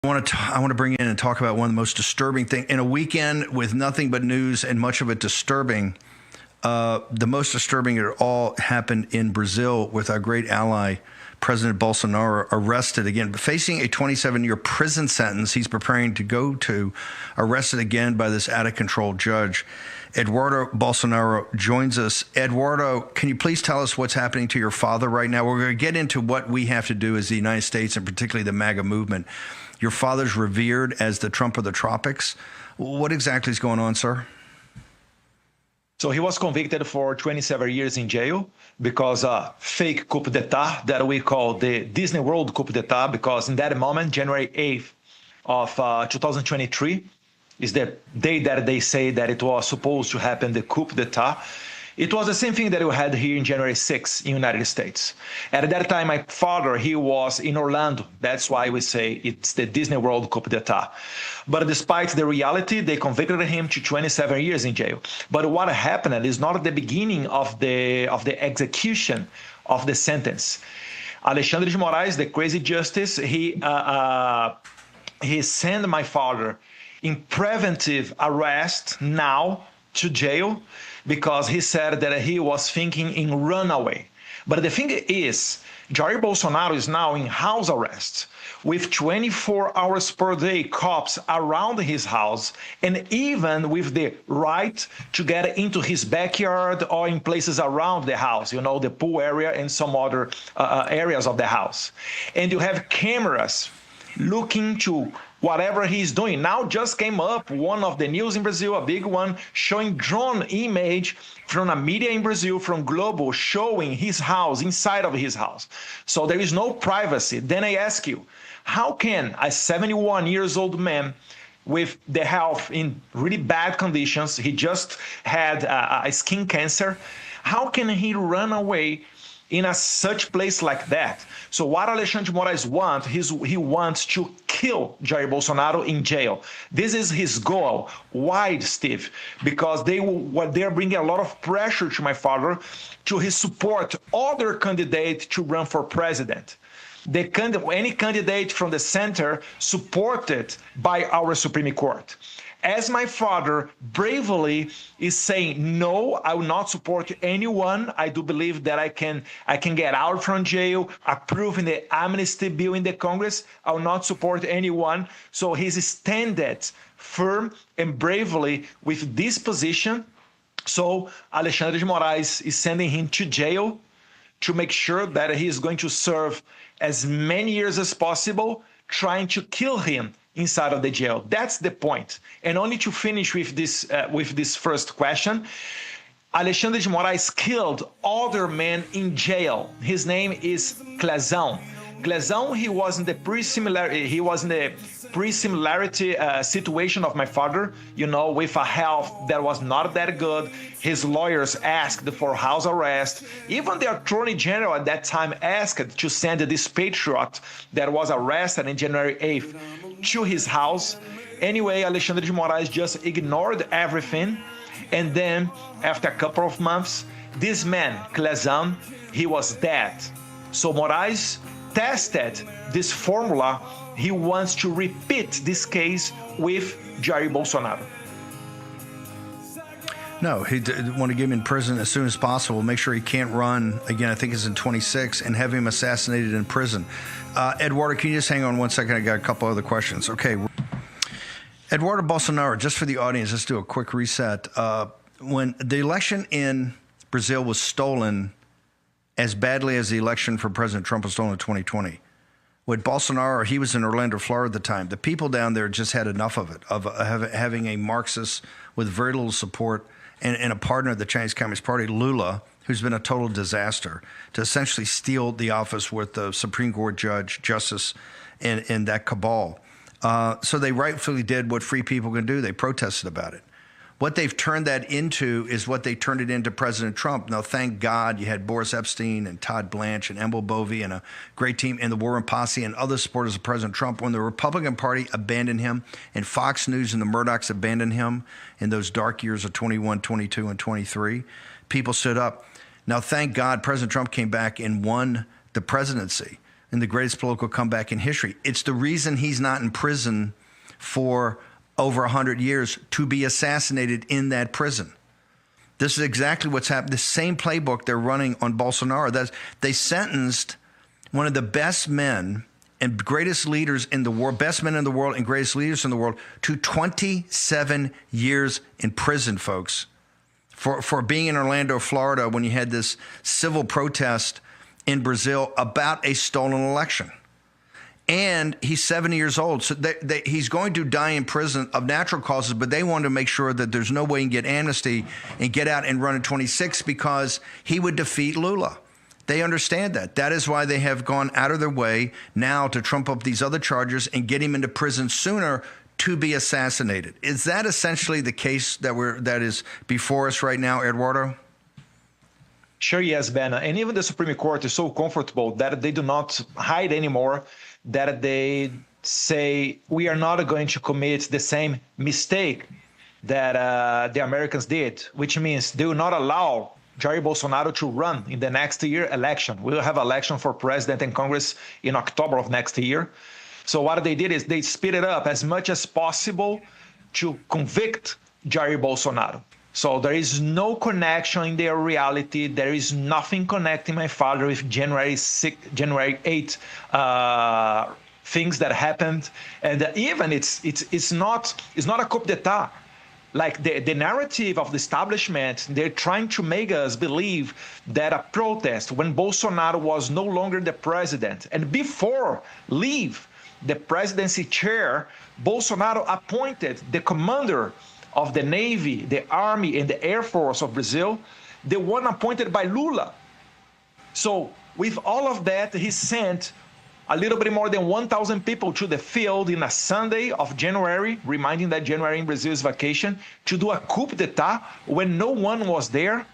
I want to bring in and talk about one of the most disturbing things. In a weekend with nothing but news and much of it disturbing, the most disturbing of it all happened in Brazil with our great ally, President Bolsonaro, arrested again, facing a 27-year prison sentence. He's preparing to go to, arrested again by this out-of-control judge. Eduardo Bolsonaro joins us. Eduardo, can you please tell us what's happening to your father right now? We're going to get into what we have to do as the United States, and particularly the MAGA movement. Your father's revered as the Trump of the tropics. What exactly is going on, sir? So he was convicted for 27 years in jail because fake coup d'etat that we call the Disney World coup d'etat, because in that moment, January 8th of 2023, is the day that they say that it was supposed to happen, the coup d'etat. It was the same thing that we had here in January 6th in the United States. At that time, my father, he was in Orlando. That's why we say it's the Disney World coup d'etat. But despite the reality, they convicted him to 27 years in jail. But what happened is not the beginning of the execution of the sentence. Alexandre de Moraes, the crazy justice, he sent my father in preventive arrest now to jail, because he said that he was thinking in runaway. But the thing is, Jair Bolsonaro is now in house arrest with 24 hours per day cops around his house, and even with the right to get into his backyard or in places around the house, you know, the pool area and some other areas of the house. And you have cameras looking to whatever he's doing. Now just came up one of the news in Brazil, a big one, showing drone image from a media in Brazil, from Globo, showing his house, inside of his house. So there is no privacy. Then I ask you, how can a 71 years old man with the health in really bad conditions, he just had a skin cancer, how can he run away in such place like that? So what Alexandre de Moraes wants, he wants to kill Jair Bolsonaro in jail. This is his goal. Why, Steve? Because they're bringing a lot of pressure to my father to his support other candidates to run for president. Any candidate from the center supported by our Supreme Court. As my father bravely is saying, no, I will not support anyone. I do believe that I can get out from jail, approving the amnesty bill in the Congress. I will not support anyone. So he's standing firm and bravely with this position. So Alexandre de Moraes is sending him to jail to make sure that he is going to serve as many years as possible, trying to kill him inside of the jail. That's the point. And only to finish with this first question, Alexandre de Moraes killed other men in jail. His name is Clezão. Clezão, he was in the pre-similarity situation of my father, you know, with a health that was not that good. His lawyers asked for house arrest. Even the Attorney General at that time asked to send this patriot that was arrested on January 8th to his house. Anyway, Alexandre de Moraes just ignored everything. And then, after a couple of months, this man, Clezão, he was dead. So Moraes tested this formula. He wants to repeat this case with Jair Bolsonaro. No, he want to get him in prison as soon as possible, make sure he can't run again. I think it's in 26, and have him assassinated in prison. Eduardo, can you just hang on one second? I got a couple other questions. Okay. Eduardo Bolsonaro, just for the audience, let's do a quick reset. When the election in Brazil was stolen as badly as the election for President Trump was stolen in 2020, with Bolsonaro, he was in Orlando, Florida at the time. The people down there just had enough of it, of having a Marxist with very little support and a partner of the Chinese Communist Party, Lula, who's been a total disaster, to essentially steal the office with the Supreme Court justice in that cabal. So they rightfully did what free people can do. They protested about it. What they've turned that into is what they turned it into President Trump. Now, thank God you had Boris Epstein and Todd Blanche and Emil Bovee and a great team in the War Room Posse and other supporters of President Trump. When the Republican Party abandoned him and Fox News and the Murdochs abandoned him in those dark years of 21, 22, and 23, people stood up. Now, thank God President Trump came back and won the presidency. and the greatest political comeback in history. It's the reason he's not in prison for over 100 years, to be assassinated in that prison. This is exactly what's happened. The same playbook they're running on Bolsonaro. They sentenced one of the best men and greatest leaders in the world, best men in the world and greatest leaders in the world, to 27 years in prison, folks, for being in Orlando, Florida, when you had this civil protest in Brazil about a stolen election. And he's 70 years old, so he's going to die in prison of natural causes, but they wanted to make sure that there's no way he can get amnesty and get out and run in 26 because he would defeat Lula. They understand that. That is why they have gone out of their way now to trump up these other charges and get him into prison sooner to be assassinated. Is that essentially the case that is before us right now, Eduardo? Sure, yes, Ben. And even the Supreme Court is so comfortable that they do not hide anymore, that they say we are not going to commit the same mistake that the Americans did, which means they will not allow Jair Bolsonaro to run in the next year election. We will have election for president and Congress in October of next year. So what they did is they speed it up as much as possible to convict Jair Bolsonaro. So there is no connection in their reality. There is nothing connecting my father with January 8 things that happened, and even it's not a coup d'état. Like the narrative of the establishment, they're trying to make us believe that a protest when Bolsonaro was no longer the president and before leave the presidency chair, Bolsonaro appointed the commander of the Navy, the Army, and the Air Force of Brazil, the one appointed by Lula. So with all of that, he sent a little bit more than 1,000 people to the field in a Sunday of January, reminding that January in Brazil is vacation, to do a coup d'etat when no one was there.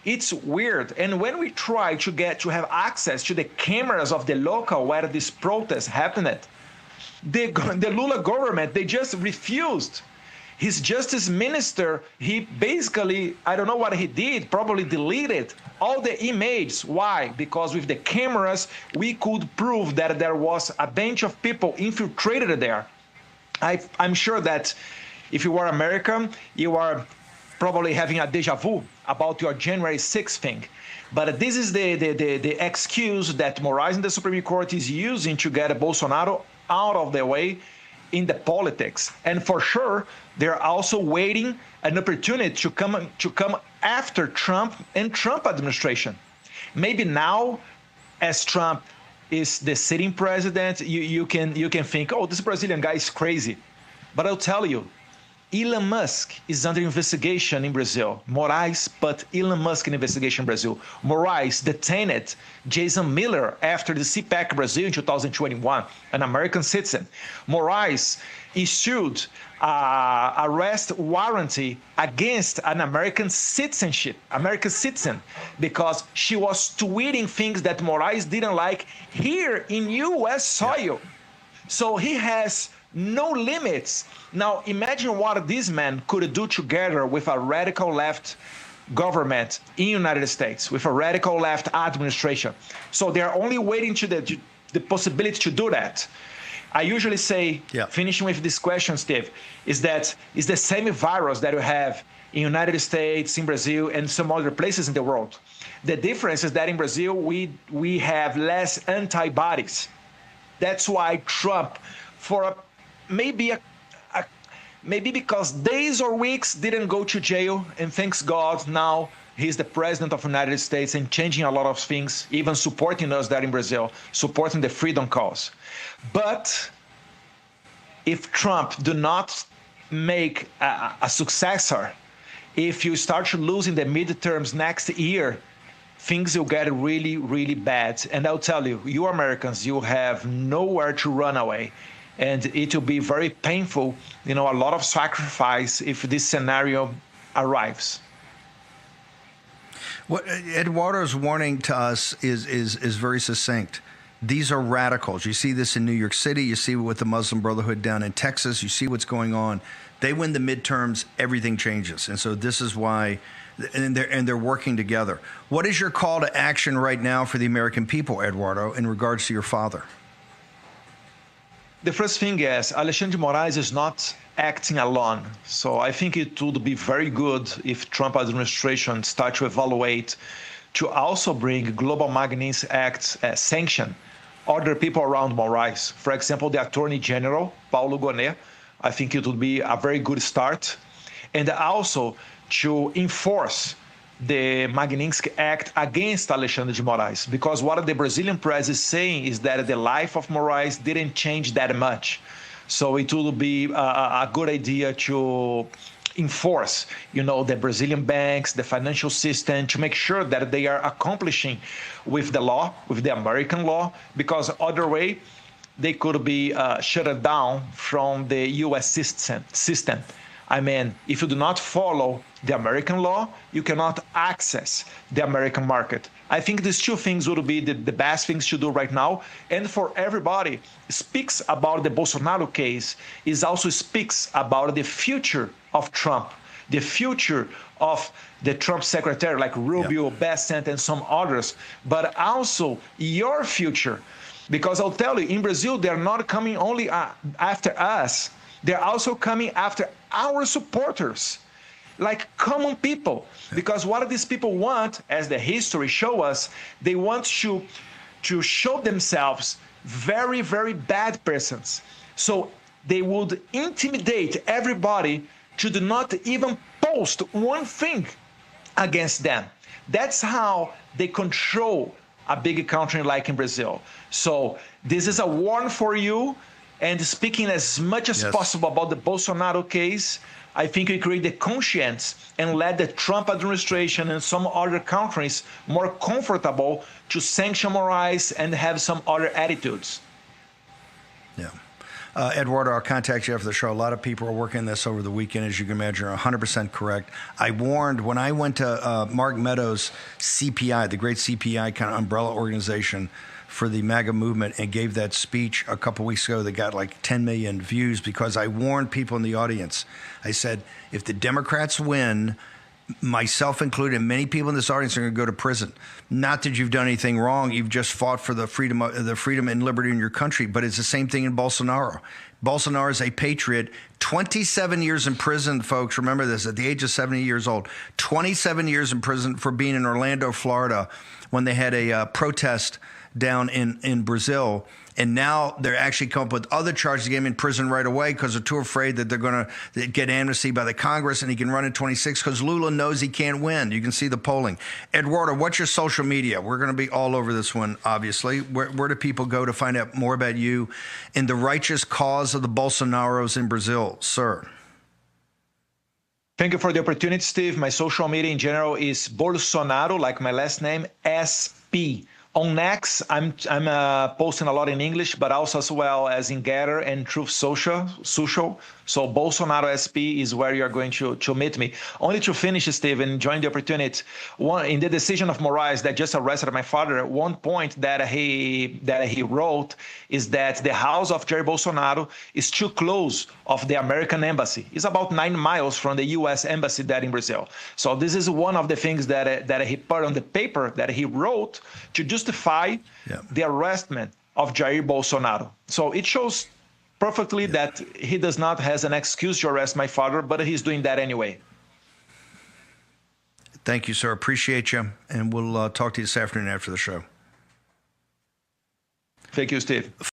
It's weird. And when we try to have access to the cameras of the local where this protest happened, the Lula government, they just refused. His justice minister, he basically, I don't know what he did, probably deleted all the images. Why? Because with the cameras, we could prove that there was a bunch of people infiltrated there. I'm sure that if you are American, you are probably having a deja vu about your January 6th thing. But this is the excuse that Moraes in the Supreme Court is using to get Bolsonaro out of the way in the politics. And for sure, they're also waiting an opportunity to come after Trump and Trump administration. Maybe now, as Trump is the sitting president, you can think, oh, this Brazilian guy is crazy. But I'll tell you, Elon Musk is under investigation in Brazil. Moraes put Elon Musk in investigation in Brazil. Moraes detained Jason Miller after the CPAC Brazil in 2021, an American citizen. Moraes issued arrest warrant against an American citizen, because she was tweeting things that Moraes didn't like here in U.S. soil. Yeah. So he has no limits. Now, imagine what this man could do together with a radical left government in the United States, with a radical left administration. So they're only waiting to the possibility to do that. I usually say, finishing with this question, Steve, is that it's the same virus that you have in the United States, in Brazil, and some other places in the world. The difference is that in Brazil, we have less antibodies. That's why Trump, for maybe because days or weeks didn't go to jail, and thanks God now he's the president of the United States and changing a lot of things, even supporting us there in Brazil, supporting the freedom cause. But if Trump do not make a successor, if you start losing the midterms next year, things will get really, really bad. And I'll tell you, you Americans, you have nowhere to run away. And it will be very painful, a lot of sacrifice if this scenario arrives. What Eduardo's warning to us is very succinct. These are radicals. You see this in New York City. You see it with the Muslim Brotherhood down in Texas. You see what's going on. They win the midterms, everything changes. And so this is why and they're working together. What is your call to action right now for the American people, Eduardo, in regards to your father? The first thing is Alexandre de Moraes is not acting alone. So I think it would be very good if Trump administration start to evaluate to also bring Global Magnitsky Act sanction other people around Moraes. For example, the Attorney General, Paulo Gonet. I think it would be a very good start. And also to enforce the Magnitsky Act against Alexandre de Moraes, because what the Brazilian press is saying is that the life of Moraes didn't change that much. So it would be a good idea to enforce, the Brazilian banks, the financial system, to make sure that they are accomplishing with the law, with the American law, because other way they could be shut down from the U.S. system. I mean, if you do not follow the American law, you cannot access the American market. I think these two things would be the best things to do right now. And for everybody, speaks about the Bolsonaro case, is also speaks about the future of Trump, the future of the Trump secretary like Rubio, Bessent, and some others, but also your future. Because I'll tell you, in Brazil, they're not coming only after us, they're also coming after our supporters, like common people. Because what these people want, as the history show us, they want to show themselves very, very bad persons. So they would intimidate everybody to do not even post one thing against them. That's how they control a big country like in Brazil. So this is a warning for you. And speaking as much as possible about the Bolsonaro case, I think we create the conscience and let the Trump administration and some other countries more comfortable to sanction Moraes and have some other attitudes. Yeah. Eduardo, I'll contact you after the show. A lot of people are working this over the weekend, as you can imagine. You're 100% correct. I warned when I went to Mark Meadows' CPI, the great CPI kind of umbrella organization for the MAGA movement, and gave that speech a couple weeks ago that got like 10 million views, because I warned people in the audience. I said, if the Democrats win, myself included, and many people in this audience are going to go to prison. Not that you've done anything wrong. You've just fought for the freedom and liberty in your country. But it's the same thing in Bolsonaro. Bolsonaro is a patriot. 27 years in prison, folks. Remember this, at the age of 70 years old. 27 years in prison for being in Orlando, Florida, when they had a protest down in Brazil. And now they're actually come up with other charges to get him in prison right away because they're too afraid that they're going to get amnesty by the Congress and he can run in 26 because Lula knows he can't win. You can see the polling. Eduardo, what's your social media? We're going to be all over this one, obviously. Where do people go to find out more about you and the righteous cause of the Bolsonaros in Brazil, sir? Thank you for the opportunity, Steve. My social media in general is Bolsonaro, like my last name, SP. On Next, I'm posting a lot in English, but also as well as in Gather and Truth Social. So Bolsonaro SP is where you're going to meet me. Only to finish, Steve, and enjoying the opportunity. In the decision of Moraes that just arrested my father, one point that he wrote is that the house of Jair Bolsonaro is too close of the American embassy. It's about 9 miles from the U.S. embassy there in Brazil. So this is one of the things that he put on the paper that he wrote to justify the arrestment of Jair Bolsonaro. So it shows perfectly that he does not has an excuse to arrest my father, but he's doing that anyway. Thank you, sir. Appreciate you. And we'll talk to you this afternoon after the show. Thank you, Steve.